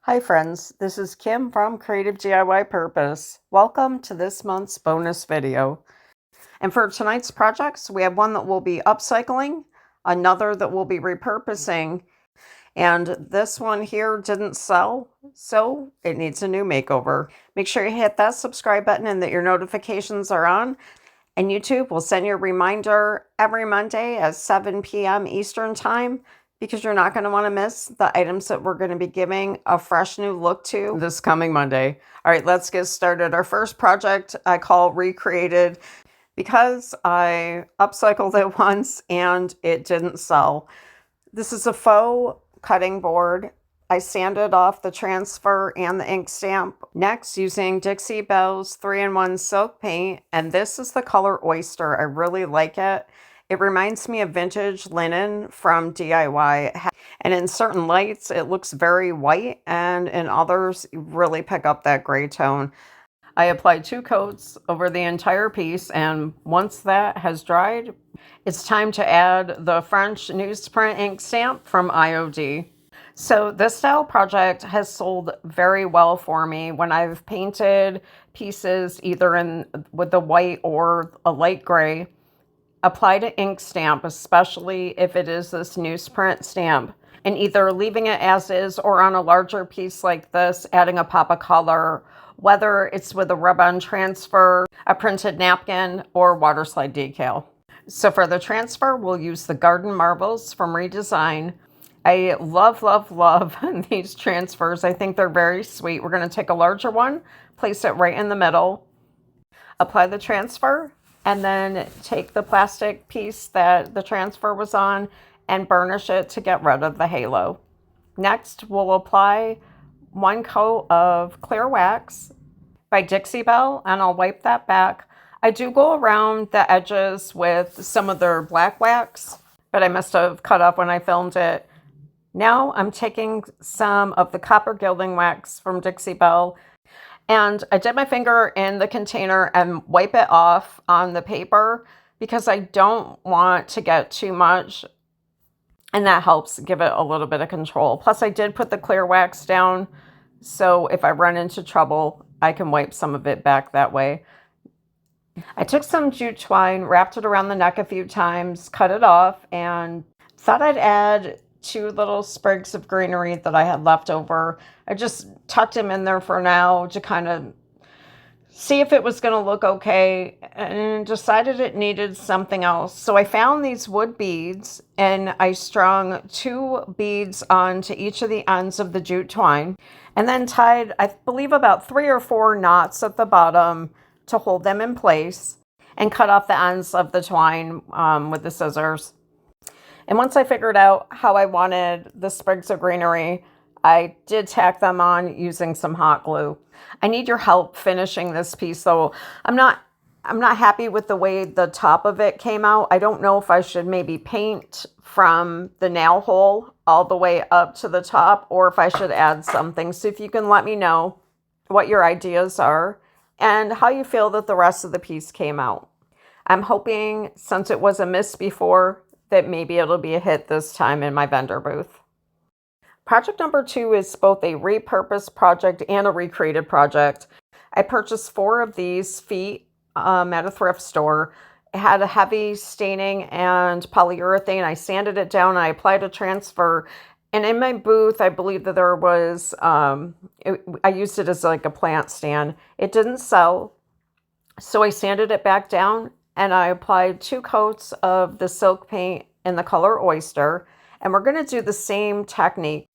Hi friends, this is Kim from Creative DIY Purpose. Welcome to this month's bonus video. And for tonight's projects, we have one that we'll be upcycling, another that we'll be repurposing, and this one here didn't sell, so it needs a new makeover. Make sure you hit that subscribe button and that your notifications are on. And YouTube will send you a reminder every Monday at 7 p.m. Eastern Time, because you're not going to want to miss the items that we're going to be giving a fresh new look to this coming Monday. All right, let's get started. Our first project I call Recreated because I upcycled it once and it didn't sell. This is a faux cutting board. I sanded off the transfer and the ink stamp. Next, using Dixie Belle's 3-in-1 silk paint, and this is the color Oyster. I really like it. It reminds me of vintage linen from DIY, and in certain lights it looks very white, and in others you really pick up that gray tone. I applied 2 coats over the entire piece, and once that has dried, it's time to add the French newsprint ink stamp from IOD. So this style project has sold very well for me when I've painted pieces either with the white or a light gray. Apply to ink stamp, especially if it is this newsprint stamp, and either leaving it as is or on a larger piece like this, adding a pop of color, whether it's with a rub-on transfer, a printed napkin, or water slide decal. So for the transfer, we'll use the Garden Marbles from ReDESIGN. I love these transfers. I think they're very sweet. We're going to take a larger one, place it right in the middle, apply the transfer, and then take the plastic piece that the transfer was on and burnish it to get rid of the halo. Next, we'll apply 1 coat of clear wax by Dixie Belle, and I'll wipe that back. I do go around the edges with some of their black wax, but I must have cut off when I filmed it. Now I'm taking some of the copper gilding wax from Dixie Belle, and I dip my finger in the container and wipe it off on the paper because I don't want to get too much, and that helps give it a little bit of control. Plus I did put the clear wax down, so if I run into trouble, I can wipe some of it back that way. I took some jute twine, wrapped it around the neck a few times, cut it off, and thought I'd add 2 little sprigs of greenery that I had left over. I just tucked them in there for now to kind of see if it was going to look okay, and decided it needed something else. So I found these wood beads, and I strung 2 beads onto each of the ends of the jute twine, and then tied, I believe, about 3 or 4 knots at the bottom to hold them in place, and cut off the ends of the twine with the scissors. And once I figured out how I wanted the sprigs of greenery, I did tack them on using some hot glue. I need your help finishing this piece, though. I'm not happy with the way the top of it came out. I don't know if I should maybe paint from the nail hole all the way up to the top, or if I should add something. So if you can let me know what your ideas are and how you feel that the rest of the piece came out. I'm hoping, since it was a miss before, that maybe it'll be a hit this time in my vendor booth. Project number 2 is both a repurposed project and a recreated project. I purchased 4 of these feet at a thrift store. It had a heavy staining and polyurethane. I sanded it down, and I applied a transfer. And in my booth, I believe that there was, I used it as like a plant stand. It didn't sell, so I sanded it back down, and I applied 2 coats of the silk paint in the color Oyster. And we're going to do the same technique.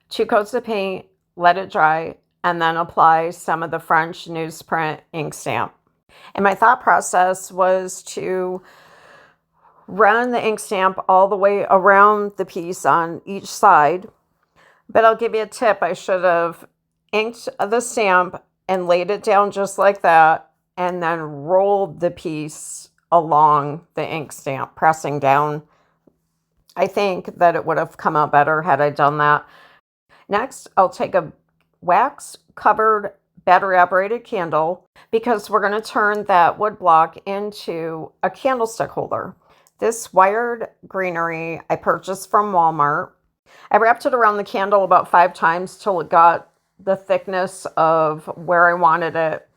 2 coats of paint, let it dry, and then apply some of the French newsprint ink stamp. And my thought process was to run the ink stamp all the way around the piece on each side. But I'll give you a tip. I should have inked the stamp and laid it down just like that, and then rolled the piece along the ink stamp, pressing down. I think that it would have come out better had I done that. Next, I'll take a wax covered battery operated candle, because we're going to turn that wood block into a candlestick holder. This wired greenery I purchased from Walmart. I wrapped it around the candle about 5 times till it got the thickness of where I wanted it,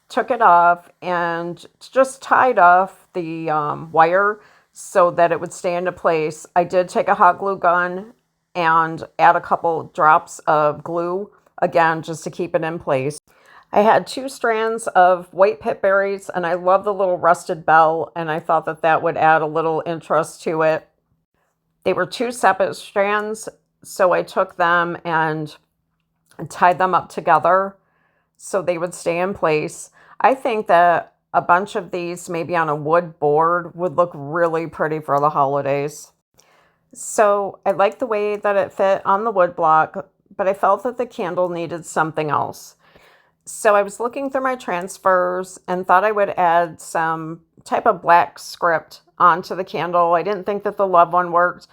took it off, and just tied off the wire so that it would stay into place. I did take a hot glue gun and add a couple drops of glue, again, just to keep it in place. I had 2 strands of white pip berries, and I love the little rusted bell, and I thought that that would add a little interest to it. They were 2 separate strands, so I took them and tied them up together so they would stay in place. I think that a bunch of these, maybe on a wood board, would look really pretty for the holidays. So I liked the way that it fit on the wood block, but I felt that the candle needed something else. So I was looking through my transfers and thought I would add some type of black script onto the candle. I didn't think that the love one worked.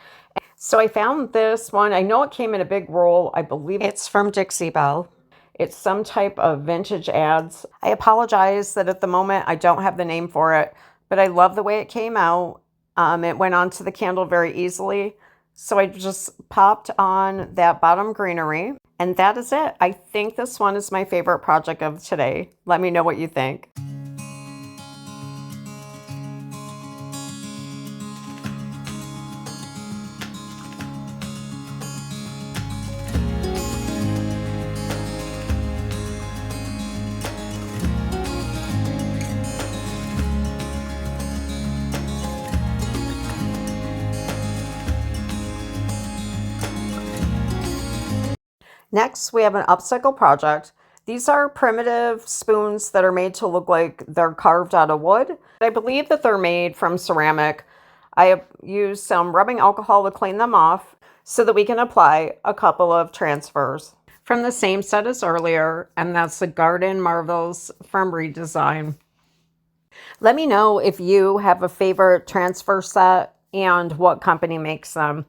So I found this one. I know it came in a big roll. I believe it's from Dixie Belle. It's some type of vintage ads. I apologize that at the moment I don't have the name for it, but I love the way it came out. It went onto the candle very easily. So I just popped on that bottom greenery, and that is it. I think this one is my favorite project of today. Let me know what you think. Next, we have an upcycle project. These are primitive spoons that are made to look like they're carved out of wood. I believe that they're made from ceramic. I have used some rubbing alcohol to clean them off so that we can apply a couple of transfers from the same set as earlier, and that's the Garden Marvels from ReDESIGN. Let me know if you have a favorite transfer set and what company makes them.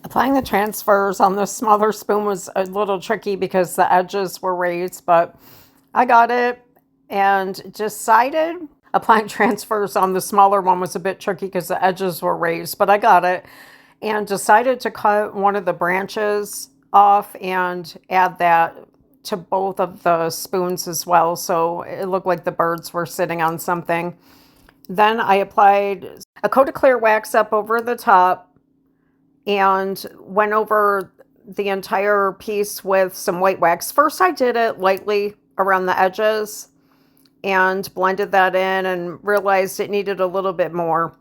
Applying the transfers on the smaller spoon was a little tricky because the edges were raised, but I got it and decided applying transfers on the smaller one was a bit tricky because the edges were raised, but I got it and decided to cut one of the branches off and add that to both of the spoons as well. So it looked like the birds were sitting on something. Then I applied a coat of clear wax up over the top and went over the entire piece with some white wax. First, I did it lightly around the edges and blended that in and realized it needed a little bit more.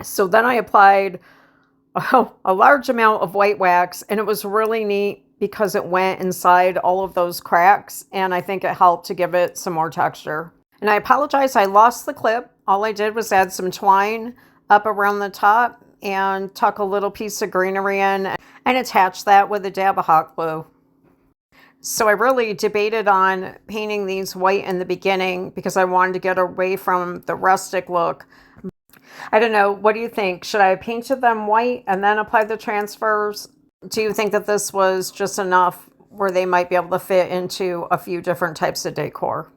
So then I applied a large amount of white wax, and it was really neat because it went inside all of those cracks, and I think it helped to give it some more texture. And I apologize, I lost the clip. All I did was add some twine up around the top and tuck a little piece of greenery in and attach that with a dab of hot glue. So I really debated on painting these white in the beginning because I wanted to get away from the rustic look. I don't know, what do you think? Should I have painted them white and then apply the transfers? Do you think that this was just enough where they might be able to fit into a few different types of decor?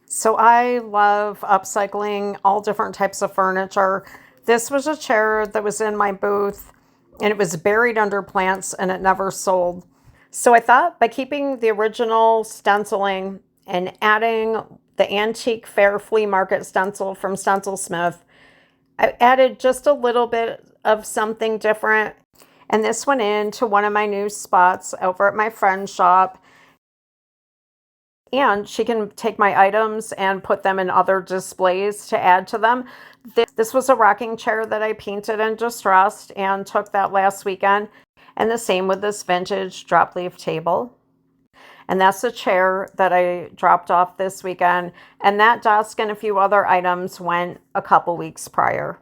So I love upcycling all different types of furniture. This was a chair that was in my booth and it was buried under plants and it never sold. So I thought by keeping the original stenciling and adding the antique fair flea market stencil from Stencil Smith, I added just a little bit of something different. And this went into one of my new spots over at my friend's shop. And she can take my items and put them in other displays to add to them. This was a rocking chair that I painted and distressed and took that last weekend. And the same with this vintage drop leaf table. And that's the chair that I dropped off this weekend. And that desk and a few other items went a couple weeks prior.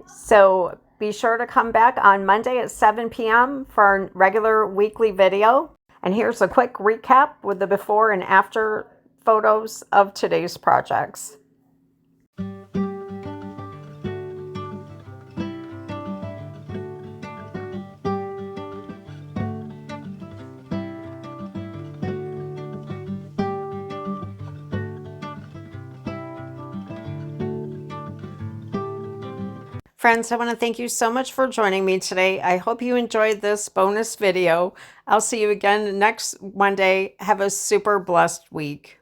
So be sure to come back on Monday at 7 p.m. for our regular weekly video. And here's a quick recap with the before and after photos of today's projects. Friends, I want to thank you so much for joining me today. I hope you enjoyed this bonus video. I'll see you again next Monday. Have a super blessed week.